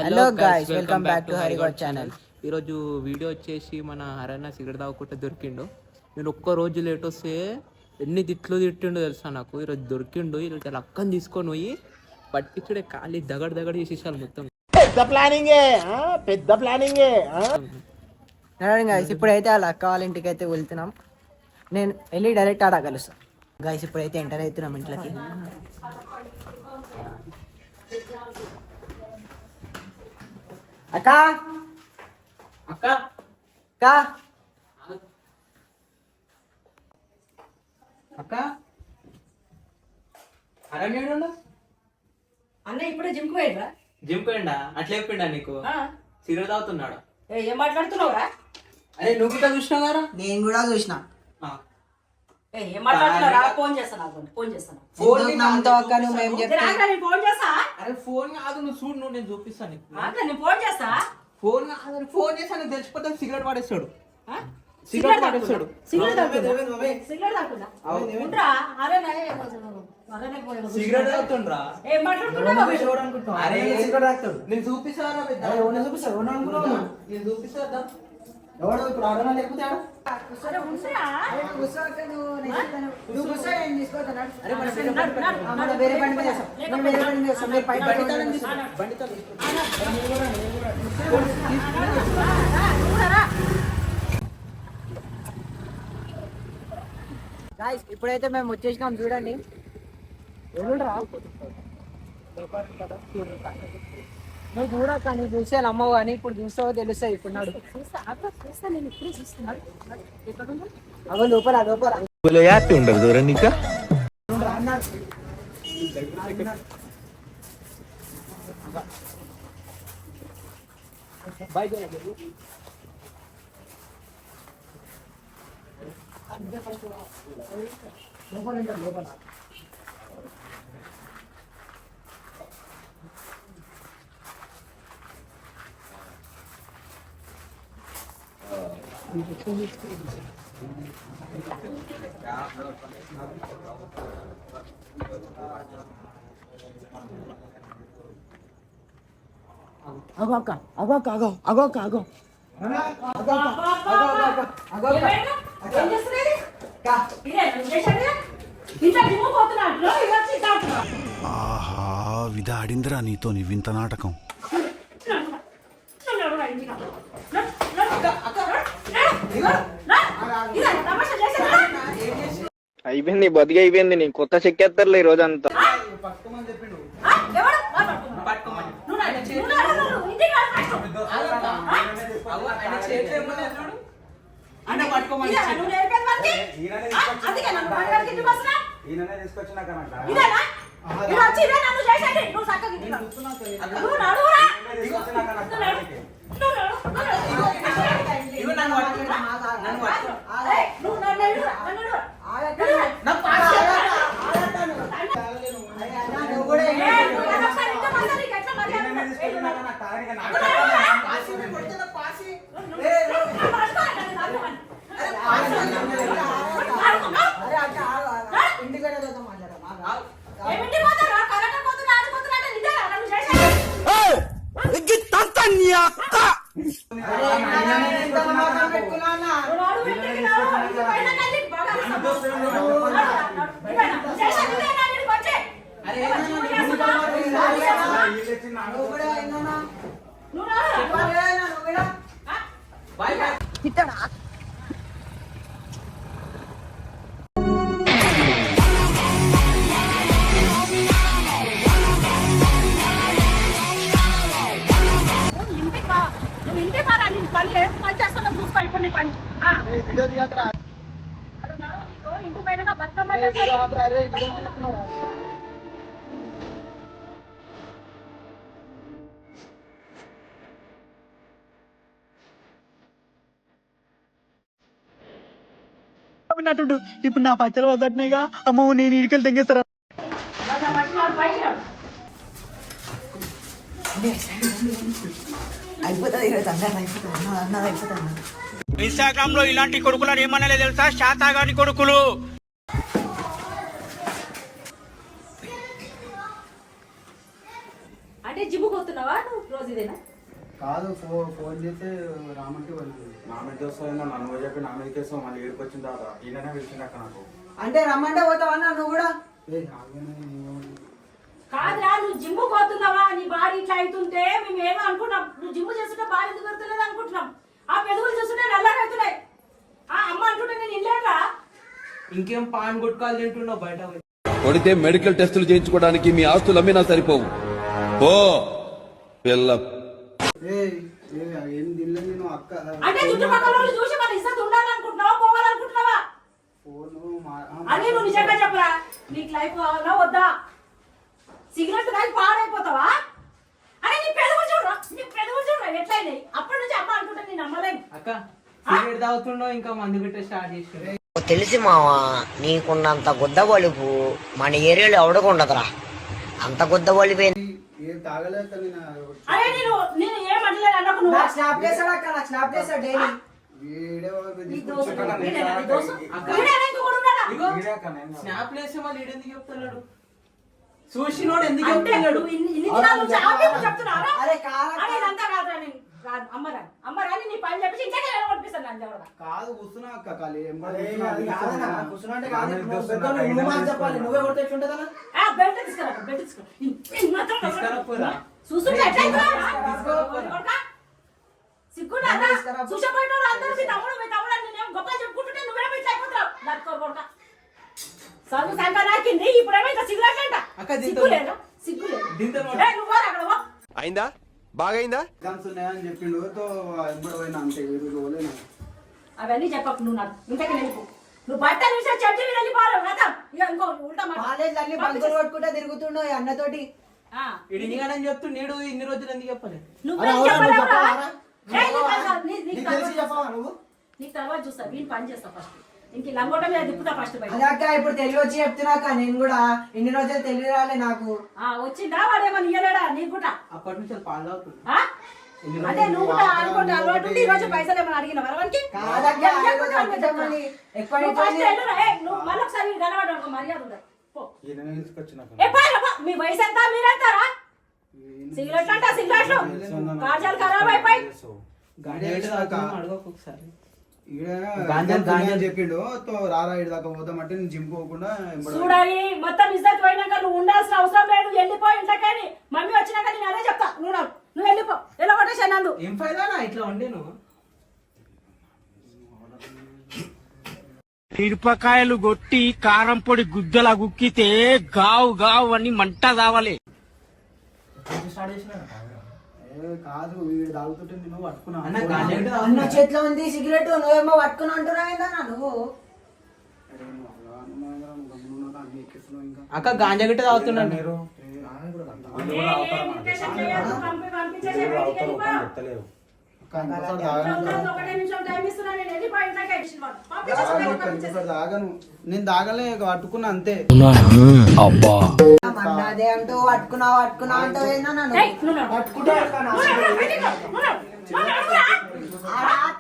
Hello guys, welcome back to Harigod channel. ఈరోజు video వచ్చేసి మన హరన్న సిగరెట్ తాగుకుంటే దొరికిండు. నేను ఒక్క రోజు లేట్ వస్తే ఎన్ని తిట్లు తిట్టిండో తెలుసా నాకు. ఈరోజు దొరికిండు. ఈరోజు అక్కని తీసుకొని పోయి పట్టించుడే ఖాళీ దగడ చేసేసాను మొత్తం. పెద్ద ప్లానింగే. గైస్ ఇప్పుడైతే అలా అక్క వాళ్ళ ఇంటికి అయితే వెళ్తున్నాం. నేను వెళ్ళి డైరెక్ట్ ఆడ కలుస్తాను. గైస్ ఇప్పుడైతే ఎంటర్ అవుతున్నాం ఇంట్లోకి. అక్క అక్క అక్క అక్క అరణ్యుడు అన్న ఇప్పుడే జిమ్ కు పోయిండ్రా? జిమ్ పోయిండా? అట్లా చెప్పిండా నీకు? సిగరెట్ తాగుతున్నాడు. ఏం మాట్లాడుతున్నావురా? అరే నువ్వు కూడా చూసినావు కదా? నేను కూడా చూసిన. ఏం మాట్లాడుతున్నారా? ఫోన్ చేస్తాను. ఫోన్ చేస్తాను. ఫోన్ నమ్ముతావు నువ్వు? మేము చెప్తా. ఫోన్ చేస్తా. అరే ఫోన్ కాదు, నువ్వు చూడు, నువ్వు నేను చూపిస్తాను. నేను ఫోన్ చేస్తా. ఫోన్ కాదు, ఫోన్ చేస్తాను. నీకు తెలిసిపోతే సిగరెట్ పడేస్తాడు. సిగరెట్ తాగుతాడు. సిగరెట్ తాగుతుందా? సిగరెట్ తాగుతుండ్రా? ఏం మాట్లాడుతున్నావు? నేను చూపిస్తాను. నేను చూపిస్తా. ఎవడు ఇప్పుడు ఆడనా లేకపోతే వేరే బండి మీద గాయ్స్ ఇప్పుడైతే మేము వచ్చేసినాం. చూడండి ఎవరురా నువ్వు చూడక, నీకు చూసే నమ్మవు కానీ ఇప్పుడు చూస్తావో తెలుస్తాయి. ఇప్పుడు నాడు అవ లోపల ఉండదు ఇంకా లోపల ఆహా విధాడిందిరా నీతో నీ వింత నాటకం. అయిపోయింది, బతికి అయిపోయింది. నీ కొత్త చెక్కేస్తారులే ఈ రోజంతా. ఇప్పుడు నా పచ్చలు వద్దట్నేగా. అమ్మ నేను ఇడికెళ్ళి తెంగేస్తారా? ఇన్స్టాగ్రామ్ లో ఇలాంటి కొడుకులను ఏమన్నా తెలుసా? శాతాగాని కొడుకులు. అంటే జిమ్ముకు పోతున్నావా నువ్వు రోజు ఇదేనా? కాదు ఫోన్ చేస్తే రామంటే నామినేట్ వస్తుందో నన్ను చెప్పి నామినేట్ చేస్తావు మళ్ళీ ఏడుకు వచ్చిన తర్వాత ఈయననే పిలిచింది అక్క నాకు. అంటే రమ్మంటే పోతావా నువ్వు కూడా? కాదురా, నువ్వు జిమ్ము పోతున్నావా? నీ బాడీ ఇట్లా అవుతుంటే మేము ఏమో అనుకున్నాం. నువ్వు జిమ్ము చేస్తుంటే బాడీ ఎందుకు పెడుతులేదు అనుకుంటున్నాం. ఆ పెదవులు చూస్తుంటే నల్లగా అవుతున్నాయి. ఆ అమ్మ అంటుంటే నేను ఇల్లేరా? ఇంకేం పాన్ గుట్కాలు తింటున్నావు బయట పోయి? కొడితే మెడికల్ టెస్టులు చేయించుకోవడానికి మీ ఆస్తులు అమ్మినా సరిపోవు. ఓ పిల్ల ఏం తినలేదు నేను అక్క. అంటే చుట్టుపక్కల వాళ్ళు చూసి మన ఇజ్జత్ ఉండాలనుకుంటున్నావా పోవాలనుకుంటున్నావా? అని నువ్వు నిజంగా చెప్పరా? నీకు లైఫ్ కావాలా వద్దా? సిగరెట్ తాగి పాడైపోతావా? అరే నీ పెదవులు చూడరా, నీ పెదవులు చూడరా ఎట్లయినాయి? అప్పటి నుంచి అమ్మ అనుకుంటే నేను నమ్మలేను. అక్క సిగరెట్ తాగుతున్నావు ఇంకా మందు పెట్టే స్టార్ట్ చేసి. తెలిసి మావా నీకున్నంత గుద్ద వలుపు మన ఏరియాలో ఎవడకుండదురా. అంత గుద్ద వలిపే ఏం తాగలేక అరే నేను ఏమంటలేదు అన్నకు నువ్వు నాకు స్నాప్ చేస్తాడు అక్క, నాకు స్నాప్ చేస్తాడు డైలీ. స్నాప్ లేసి మళ్ళీ ఎందుకు చెప్తున్నాడు? చూసినోడు ఎందుకు చెప్తున్నాడు? చెప్తున్నారా? అరే కాదు అరే ఇదంతా కాదురా, నేను అమ్మరా నీ పని చెప్పేసి ఇంకా పంపిస్తాను నన్ను ఎవరు. కాదు కూర్చున్నా అక్క ఖాళీ నువ్వే కొడితే ఎట్లుంటదా? బెల్ట్ తీసుకురా, బెల్ట్ తీసుకురా. చూస్తుంటే సిగ్గుండా చూసపోయిన అందరూ మీ తమ్ముడు నేను గొప్ప చెప్పుకుంటుంటే నువ్వేమో ఇట్లా అయిపోతావు. కొడుక చదువు సంఖ్య నాకింది, ఇప్పుడేమో ఇంకా సిగ్గులేట సిగ్గులేదు నువ్వు అక్కడ అయిందా బాగైందా ఎగ్జామ్స్ ఉన్నాయని చెప్పిండు ఎంబడి పోయినా అంతే పోలేను. అవన్నీ చెప్పకు నువ్వు నాకు ఇంతకి వెళ్ళిపో. నువ్వు బట్ట నిమిషం చెట్టు వెళ్ళిపోవాలి కదా. ఇక ఇంకో ఉల్టా కాలేజ్ అన్ని బంకులు కొట్టుకుంటే తిరుగుతుండో ఈ అన్నతోటి. ఇడినిగానని చెప్తూ నీడు ఇన్ని రోజులు ఎందుకు చెప్పలేదు? నీకు తర్వాత చూస్తా, వీళ్ళు పని చేస్తా ఫస్ట్. ఇంక లంగోట మీద తిప్పుతా ఫస్ట్. అదే అక్క ఇప్పుడు తెలివి వచ్చి చెప్తున్నాక నేను కూడా ఇన్ని రోజులు తెలివి రాలే నాకు. వచ్చిందా వాడేమో ఇయ్యలేడా నీకు కూడా? అప్పటి నుంచి పాలు అవుతుంది. అదే నువ్వు కూడా అనుకుంటా అలవాటు ఉంటే ఈ రోజు పైసలు ఏమైనా అడిగిన వరవనికి నువ్వు మళ్ళీ ఒకసారి కనబడ మర్యాద ఉండదు. మీ వయసు ఎంత మీరెంతారా? సిగరెట్ అంట సిగరెట్లు కాజాలు ఖరాబ్ అయిపోయి చెప్పిండు రారా ఇటు దాకా పోతామంటే నేను జిమ్ పోకుండా చూడాలి. మొత్తం ఇజ్జత్ పోయినాక నువ్వు ఉండాల్సిన అవసరం లేదు. వెళ్ళిపో ఇంట్లోకని. మమ్మీ వచ్చినాక నేను అదే చెప్తా. నువ్వు వెళ్ళిపో. ఎలా కొట్టేసాను నందు ఏం ఫైదా ఇట్లా ఉండే నువ్వు? మిరపకాయలు కొట్టి కారం పొడి గుద్దలా గుక్కితే గావు గావు అని మంట కావాలి. కాదు వీడు తాగుతుంటే నేను పట్టుకున్నా. అన్న చేతిలో ఉంది సిగరెట్, నువ్వేమో పట్టుకుని అంటున్నావు నువ్వు. అక్క గాంజా గిట్ట తాగుతున్నాడు మీరు. నేను తాగలే పట్టుకున్నా అంతే. అదే అంటూ పట్టుకున్నావు అంటూ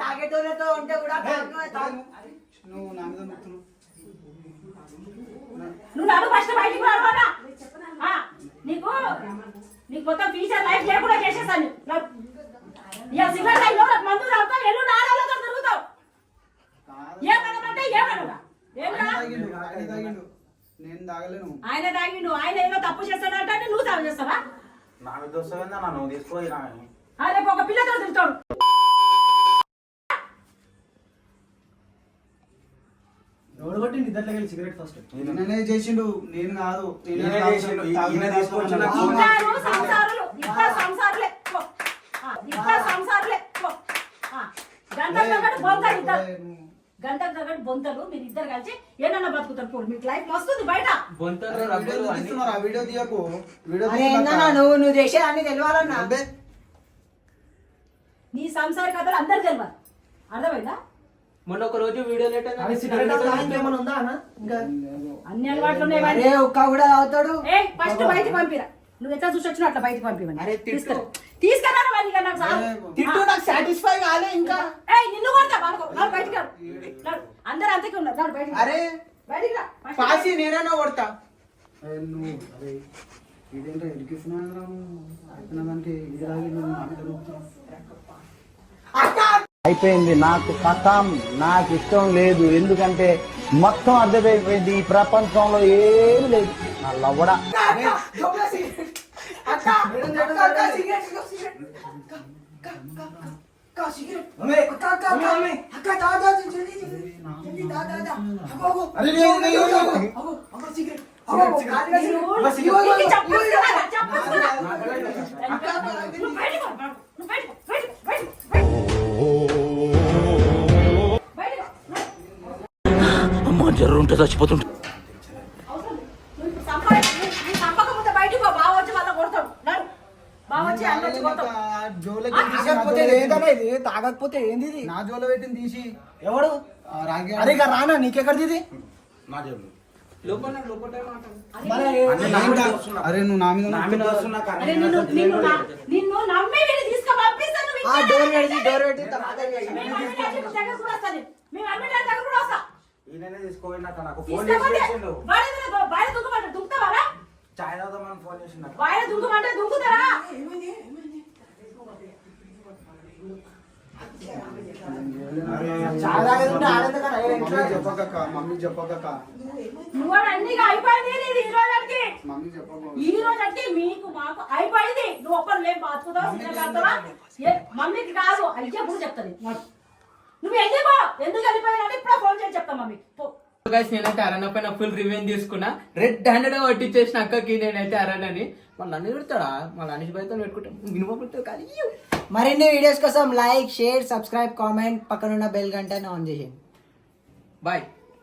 తాగేటోళ్ళతో ఉంటే కూడా నువ్వు నా మీద నువ్వు నన్ను ఫస్ట్ బయటికి రావాలా? నీకు మొత్తం ఫ్యూచర్ లైఫ్ లేకుండా చేసేసాను. సిగరెట్ టైంలో మందు తాగుతావు, ఎల్లు నారాలతో తిరుగుతావు. ఏమనమంటే ఏమనగా నేను తాగలేను. ఆయన తాగిండు. ఆయన ఏదో తప్పు చేస్తాడంటే నువ్వు తాగు చేస్తావా? నా మీద వస్తుందా నువ్వు తీసుకోవాలి. రేపు ఒక పిల్లతో తిరుగుతాడు. ఎవడు కొట్టి నిద్రలో వెళ్ళి సిగరెట్ ఫస్ట్ నేనే చేసిండు, నేను కాదు. గంటకు తగ్గట్టు బొంతలు మీరు ఇద్దరు కలిసి ఏమన్నా బతుకుతారు. పోడు మీకు లైఫ్ వస్తుంది బయట. వీడియో తీయకు. నువ్వు చేసే అన్ని తెలియాలన్నా. నీ సంసార కథలు అందరు తెలియాలి. అర్థమైందా? మొన్న ఒక రోజు వీడియో లేట్ అన్ని అలవాట్లు ఉన్నాయి. అవుతాడు. ఫస్ట్ బయటకు పంపిరా. నువ్వు ఎట్లా చూసి వచ్చినా అట్లా బయటకు పంపివని తీసుకురా. నాకు సాటిస్ఫై కాలే ఇంకా. నిన్ను కొడతా బయటకు. అందరు అంతకే ఉన్నారు. బయటకు అరే బయటికి రా. పాసి నేనైనా కొడతా. ఇదేంటో ఎడికిస్తున్నాను అయిపోయిన దానికి ఇది రాగి నువ్వు నా మీద రుద్దుతున్నావు. అయిపోయింది, నాకు కథం, నాకు ఇష్టం లేదు. ఎందుకంటే మొత్తం అర్థమైపోయింది, ఈ ప్రపంచంలో ఏమి లేదు. నా లవ్వడా అమ్మ జర్ర ఉంటే చచ్చిపోతుంటే సంపకపోతే బయటికి పో, బావ వచ్చి వాళ్ళ కొడతాడు. నడు. బావ వచ్చి అన్న వచ్చి కొడతాడు. తాగకపోతే ఏంది ఇది? నా జోలో పెట్టింది తీసి ఎవడు? రాగి అరే ఇక రానా, నీకెక్కడిది ఇది? నా జోలు లోపల లోపల మాట అరే నువ్వు నా మీద అరే నిన్ను నమ్మి వీళ్ళు తీసుకు పంపిస్తాను. డోర్ పెట్టి మేము అమ్మే దగ్గర కూడా వస్తాను. మేము అమ్మే దగ్గర కూడా వస్తా. ఈయననే తీసుకోపోయి నాకు ఫోన్ తీసుకపోతే చేసి బయట దుంకుమంటే దుంకుతావారా? చాయ్ తాగుదామని ఫోన్ చేసిండు బయట దుంకుమంటే దుంకుతారా? మమ్మీ చెప్పక నువ్వు అన్ని అయిపోయింది నీది ఈ రోజుకి. మమ్మీ చెప్పక ఈ రోజుకి మీకు మాకు అయిపోయింది. నువ్వు ఒక్కరు లేవు బాతుకుతావు సిద్ధపడతావా? మమ్మీకి కాదు అయ్యా కూడా చెప్తాను. నువ్వు ఎందుకు వెళ్ళిపోయినా ఇప్పుడు ఫోన్ చేసి చెప్తా మమ్మీ. గైస్ నేనైతే అరణ పైన ఫుల్ రివెంజ్ తీసుకున్నా. రెడ్ హ్యాండెడ్ గా పట్టించేసిన అక్కకి నేనైతే అరణని. మళ్ళీ నన్ను పెడతాడా, మళ్ళీ అనిష్ బయట పెట్టుకుంటా వినుకుంటా కానీ. మరిన్ని వీడియోస్ కోసం లైక్, షేర్, సబ్స్క్రైబ్, కామెంట్, పక్కనున్న బెల్ గంటని ఆన్ చేయండి. బాయ్.